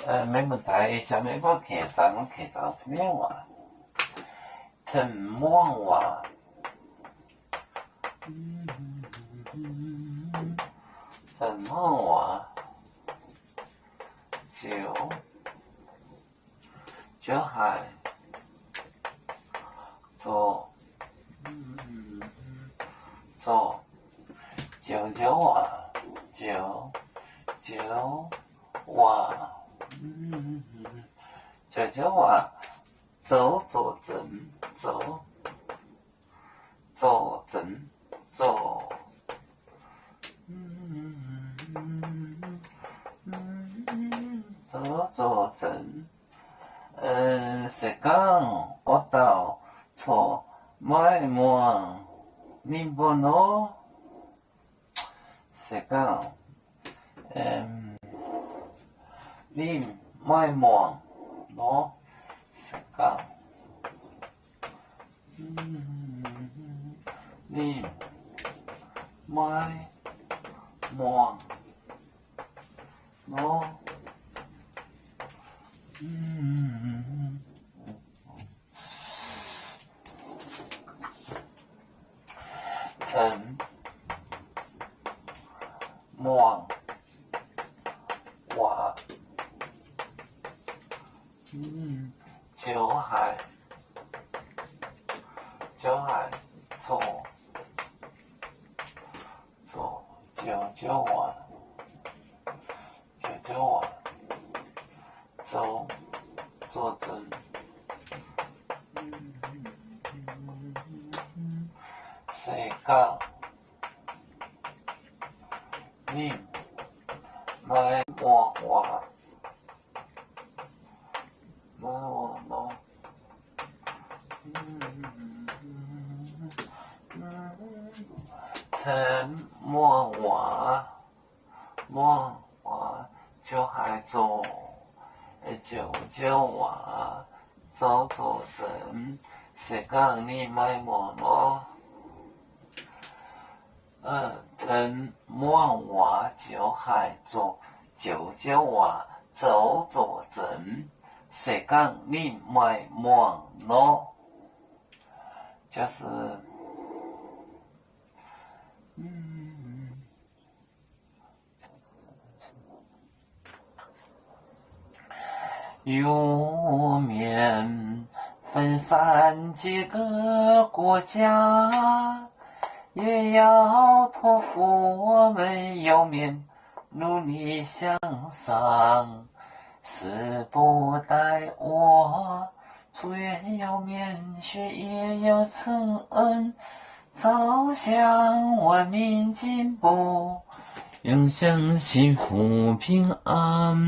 没问題，就美國其實我其實咩話？沉默話，沉默話，就係做時間我到錯埋沒你不能時間你埋沒我時間你埋沒我沉默話就係做話做真時間你埋沒我沉默話就係做話做真時間你埋沒我沉默話就係做話做真時間你埋沒我就是有面分散几个国家，也要托付我们有面努力向上，时不待我，祝愿有面学业要承恩，朝向文明进步，永享幸福平安。